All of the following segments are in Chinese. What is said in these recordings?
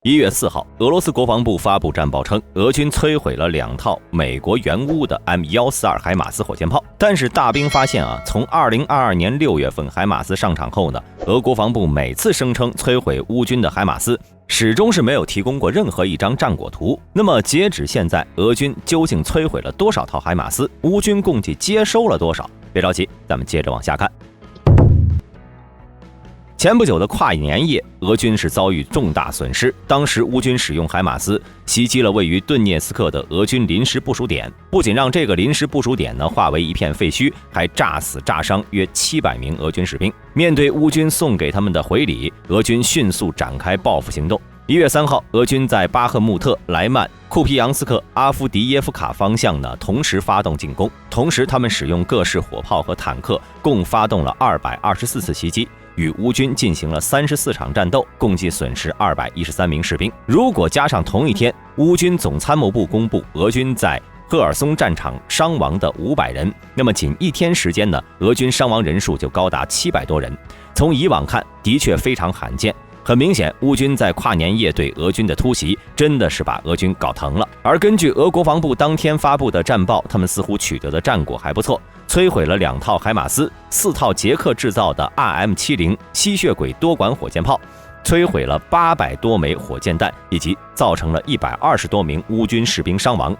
1月4号，俄罗斯国防部发布战报称，俄军摧毁了2套美国援乌的 M142海马斯火箭炮。但是大兵发现从2022年6月份海马斯上场后呢，俄国防部每次声称摧毁乌军的海马斯，始终是没有提供过任何一张战果图。那么截止现在，俄军究竟摧毁了多少套海马斯？乌军共计接收了多少？别着急，咱们接着往下看。前不久的跨年夜，俄军是遭遇重大损失。当时乌军使用海马斯袭击了位于顿涅斯克的俄军临时部署点，不仅让这个临时部署点呢化为一片废墟，还炸死炸伤约700名俄军士兵。面对乌军送给他们的回礼，俄军迅速展开报复行动。1月3号，俄军在巴赫穆特、莱曼、库皮扬斯克、阿夫迪耶夫卡方向呢同时发动进攻，同时他们使用各式火炮和坦克，共发动了224次袭击，与乌军进行了34场战斗，共计损失213名士兵。如果加上同一天，乌军总参谋部公布俄军在赫尔松战场伤亡的500人，那么仅一天时间呢，俄军伤亡人数就高达700多人。从以往看，的确非常罕见。很明显，乌军在跨年夜对俄军的突袭真的是把俄军搞疼了。而根据俄国防部当天发布的战报，他们似乎取得的战果还不错，摧毁了2套海马斯、4套捷克制造的 RM70 吸血鬼多管火箭炮，摧毁了800多枚火箭弹，以及造成了120多名乌军士兵伤亡。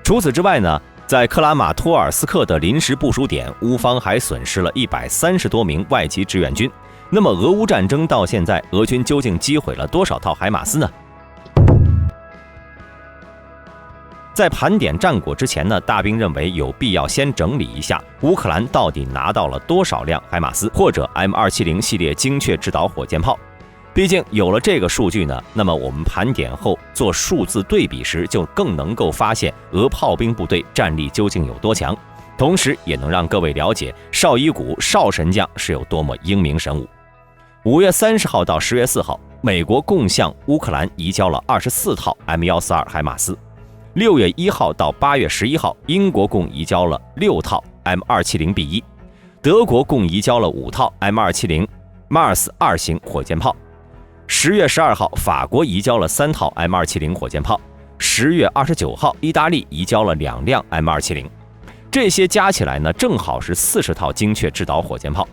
除此之外呢，在克拉马托尔斯克的临时部署点，乌方还损失了130多名外籍志愿军。那么俄乌战争到现在，俄军究竟击毁了多少套海马斯呢？在盘点战果之前呢，大兵认为有必要先整理一下乌克兰到底拿到了多少辆海马斯或者 M270 系列精确制导火箭炮。毕竟有了这个数据呢，那么我们盘点后做数字对比时，就更能够发现俄炮兵部队战力究竟有多强，同时也能让各位了解绍伊古绍神将是有多么英明神武。5月30号到10月4号，美国共向乌克兰移交了24套 M142海马斯。6月1号到8月11号，英国共移交了6套 M270B1， 德国共移交了5套 M270 Mars 2型火箭炮。10月12号，法国移交了3套 M270 火箭炮。10月29号，意大利移交了2辆 M270。这些加起来呢，正好是40套精确制导火箭炮。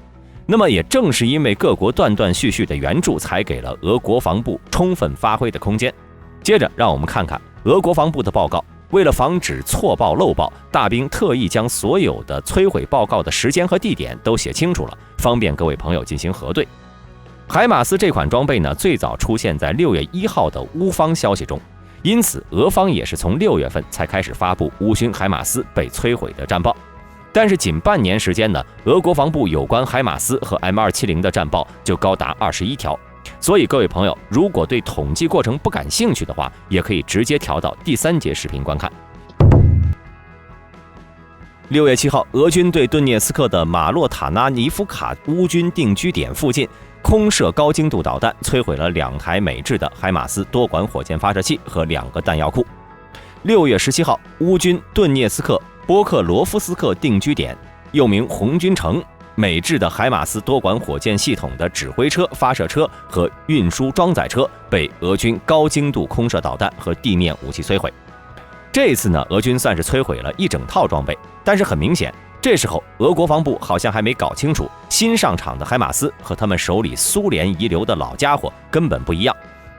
那么也正是因为各国断断续续的援助，才给了俄国防部充分发挥的空间。接着让我们看看俄国防部的报告。为了防止错报漏报，大兵特意将所有的摧毁报告的时间和地点都写清楚了，方便各位朋友进行核对。海马斯这款装备呢，最早出现在6月1号的乌方消息中，因此俄方也是从6月份才开始发布乌军海马斯被摧毁的战报。但是仅半年时间呢，俄国防部有关海马斯和 M270 的战报就高达21条。所以各位朋友，如果对统计过程不感兴趣的话，也可以直接调到第3节视频观看。6月7号，俄军对顿涅斯克的马洛塔纳尼夫卡乌军定居点附近空射高精度导弹，摧毁了2台美制的海马斯多管火箭发射器和2个弹药库。6月17号，乌军顿涅斯克波克罗夫斯克定居点，又名红军城，美制的海马斯多管火箭系统的指挥车、发射车和运输装载车被俄军高精度空射导弹和地面武器摧毁。这次呢，俄军算是摧毁了一整套装备，但是很明显，这时候俄国防部好像还没搞清楚，新上场的海马斯和他们手里苏联遗留的老家伙根本不一样。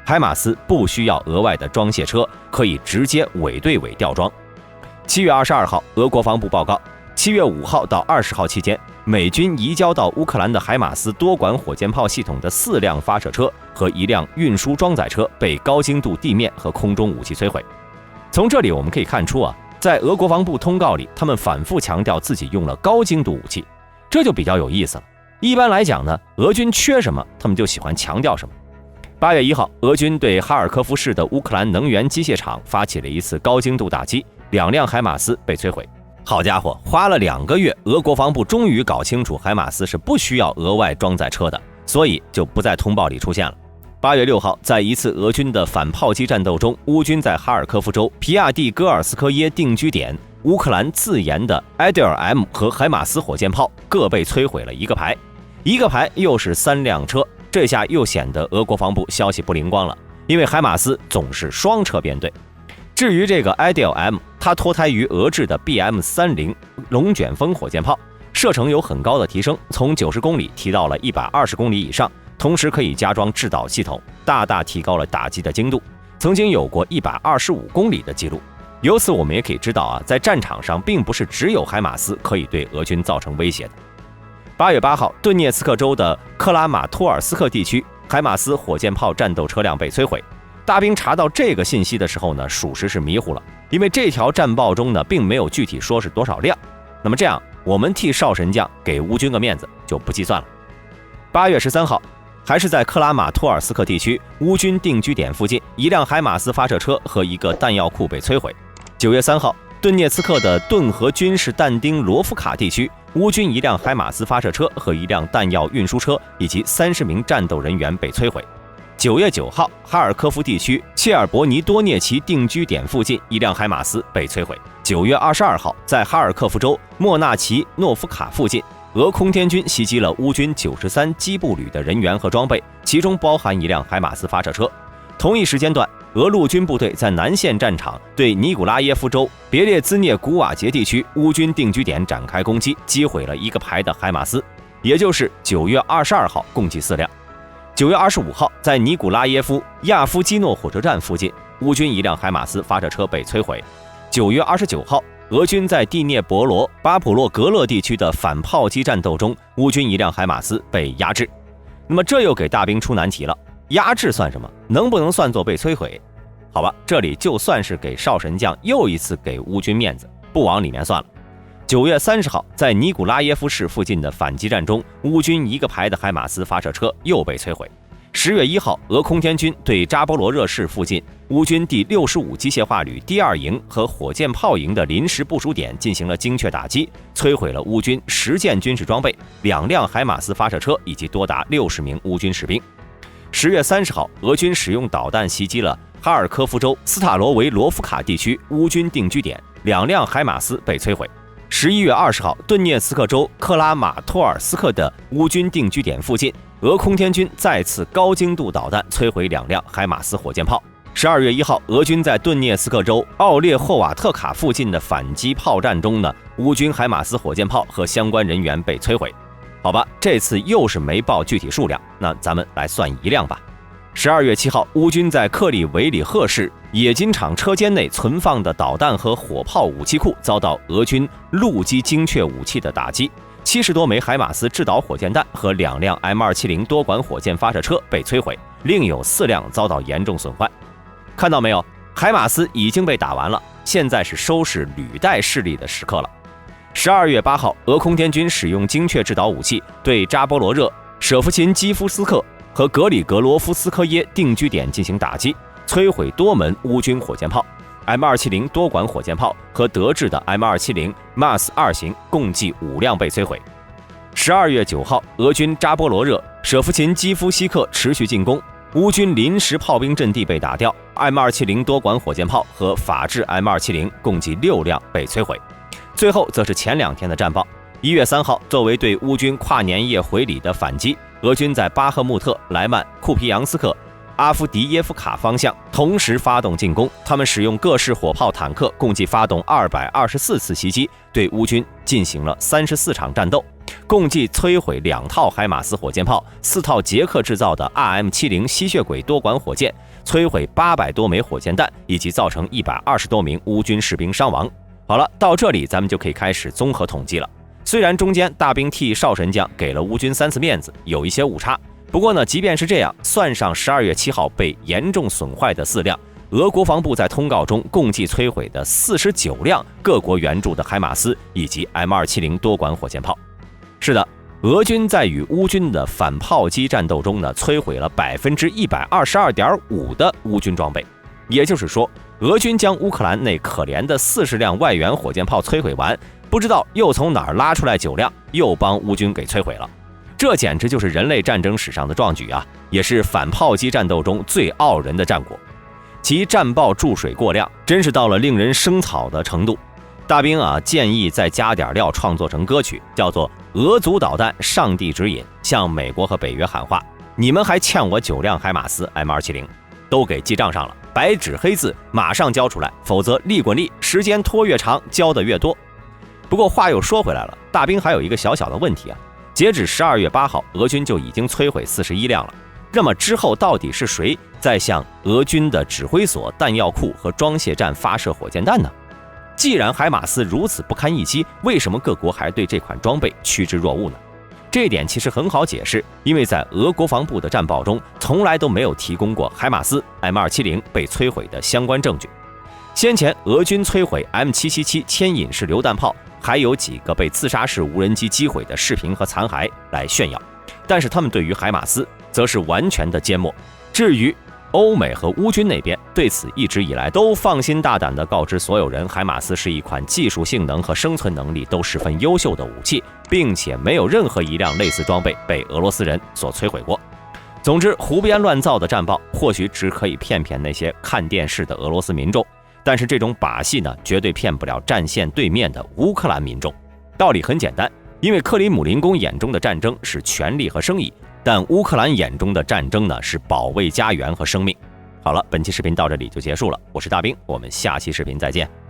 海马斯不需要额外的装卸车，可以直接尾对尾吊装。7月22号，俄国防部报告，7月5号到20号期间，美军移交到乌克兰的海马斯多管火箭炮系统的4辆发射车和1辆运输装载车被高精度地面和空中武器摧毁。从这里我们可以看出在俄国防部通告里，他们反复强调自己用了高精度武器，这就比较有意思了。一般来讲呢，俄军缺什么，他们就喜欢强调什么。8月1号，俄军对哈尔科夫市的乌克兰能源机械厂发起了一次高精度打击，2辆海马斯被摧毁。好家伙，花了2个月，俄国防部终于搞清楚海马斯是不需要额外装载车的，所以就不在通报里出现了。8月6号，在一次俄军的反炮击战斗中，乌军在哈尔科夫州皮亚蒂戈尔斯科耶定居点，乌克兰自研的埃德尔 M 和海马斯火箭炮各被摧毁了1个排，1个排又是3辆车，这下又显得俄国防部消息不灵光了。因为海马斯总是双车编队。至于这个 IDL-M， 它脱胎于俄制的 BM-30龙卷风火箭炮，射程有很高的提升，从90公里提到了120公里以上，同时可以加装制导系统，大大提高了打击的精度，曾经有过125公里的记录。由此我们也可以知道啊，在战场上并不是只有海马斯可以对俄军造成威胁的。8月8号，顿涅茨克州的克拉马托尔斯克地区，海马斯火箭炮战斗车辆被摧毁。大兵查到这个信息的时候呢，属实是迷糊了，因为这条战报中呢，并没有具体说是多少辆。那么这样，我们替少神将给乌军个面子，就不计算了。8月13号，还是在克拉马托尔斯克地区乌军定居点附近，一辆海马斯发射车和一个弹药库被摧毁。9月3号，顿涅茨克的顿河军事但丁罗夫卡地区，乌军一辆海马斯发射车和一辆弹药运输车以及30名战斗人员被摧毁。9月9号，哈尔科夫地区切尔伯尼多涅奇定居点附近，一辆海马斯被摧毁。9月22号，在哈尔科夫州莫纳奇诺夫卡附近，俄空天军袭击了乌军93机步旅的人员和装备，其中包含一辆海马斯发射车。同一时间段，俄陆军部队在南线战场对尼古拉耶夫州别列兹涅古瓦杰地区乌军定居点展开攻击，击毁了一个排的海马斯，也就是9月22号共计4辆。9月25号，在尼古拉耶夫亚夫基诺火车站附近，乌军一辆海马斯发射车被摧毁。9月29号，俄军在第聂伯罗巴普洛格勒地区的反炮击战斗中，乌军一辆海马斯被压制。那么这又给大兵出难题了，压制算什么？能不能算作被摧毁？好吧，这里就算是给少神将又一次给乌军面子，不往里面算了。9月30号，在尼古拉耶夫市附近的反击战中，乌军一个排的海马斯发射车又被摧毁。10月1号，俄空天军对扎波罗热市附近乌军第65机械化旅第2营和火箭炮营的临时部署点进行了精确打击，摧毁了乌军10件军事装备、2辆海马斯发射车以及多达60名乌军士兵。10月30号，俄军使用导弹袭击了哈尔科夫州斯塔罗维罗夫卡地区乌军定居点，2辆海马斯被摧毁。11月20号，顿涅茨克州克拉马托尔斯克的乌军定居点附近，俄空天军再次高精度导弹摧毁2辆海马斯火箭炮。12月1号，俄军在顿涅茨克州奥列霍瓦特卡附近的反击炮战中呢，乌军海马斯火箭炮和相关人员被摧毁。好吧，这次又是没报具体数量，那咱们来算1辆吧。12月7号，乌军在克里维里赫市冶金厂车间内存放的导弹和火炮武器库遭到俄军陆基精确武器的打击，70多枚海马斯制导火箭弹和2辆 M270多管火箭发射车被摧毁，另有4辆遭到严重损坏。看到没有，海马斯已经被打完了，现在是收拾履带势力的时刻了。12月8号，俄空天军使用精确制导武器对扎波罗热、舍夫琴基夫斯克和格里格罗夫斯科耶定居点进行打击，摧毁多门乌军火箭炮、M270多管火箭炮和德制的 M270 MAS 2型，共计5辆被摧毁。12月9号，俄军扎波罗热、舍夫琴基夫西克持续进攻，乌军临时炮兵阵地被打掉， M270多管火箭炮和法制 M270共计6辆被摧毁。最后则是前2天的战报。1月3号，作为对乌军跨年夜回礼的反击，俄军在巴赫穆特、莱曼、库皮扬斯克、阿夫迪耶夫卡方向同时发动进攻，他们使用各式火炮、坦克，共计发动224次袭击，对乌军进行了34场战斗，共计摧毁2套海马斯火箭炮、4套捷克制造的 RM70吸血鬼多管火箭，摧毁800多枚火箭弹，以及造成120多名乌军士兵伤亡。好了，到这里咱们就可以开始综合统计了。虽然中间大兵替少神将给了乌军3次面子，有一些误差，不过呢，即便是这样，算上12月7号被严重损坏的4辆，俄国防部在通告中共计摧毁的49辆各国援助的海马斯以及 M270多管火箭炮。是的，俄军在与乌军的反炮击战斗中呢，摧毁了122.5%的乌军装备。也就是说，俄军将乌克兰那可怜的40辆外援火箭炮摧毁完，不知道又从哪儿拉出来9辆，又帮乌军给摧毁了。这简直就是人类战争史上的壮举啊，也是反炮击战斗中最傲人的战果。其战报注水过量，真是到了令人生草的程度。大兵啊，建议再加点料，创作成歌曲，叫做《俄族导弹上帝指引》，向美国和北约喊话：你们还欠我9辆海马斯 M270。都给记账上了，白纸黑字马上交出来，否则利滚利，时间拖越长，交的越多。不过话又说回来了，大兵还有一个小小的问题啊，截止12月8号，俄军就已经摧毁41辆了。那么之后到底是谁在向俄军的指挥所、弹药库和装卸站发射火箭弹呢？既然海马斯如此不堪一击，为什么各国还对这款装备趋之若鹜呢？这一点其实很好解释，因为在俄国防部的战报中，从来都没有提供过海马斯 M270 被摧毁的相关证据。先前俄军摧毁 M777 牵引式榴弹炮，还有几个被自杀式无人机击毁的视频和残骸来炫耀，但是他们对于海马斯则是完全的缄默。至于欧美和乌军那边，对此一直以来都放心大胆地告知所有人，海马斯是一款技术性能和生存能力都十分优秀的武器，并且没有任何一辆类似装备被俄罗斯人所摧毁过。总之，胡编乱造的战报或许只可以骗骗那些看电视的俄罗斯民众，但是这种把戏呢，绝对骗不了战线对面的乌克兰民众。道理很简单，因为克里姆林宫眼中的战争是权力和生意，但乌克兰眼中的战争呢，是保卫家园和生命。好了，本期视频到这里就结束了，我是大兵，我们下期视频再见。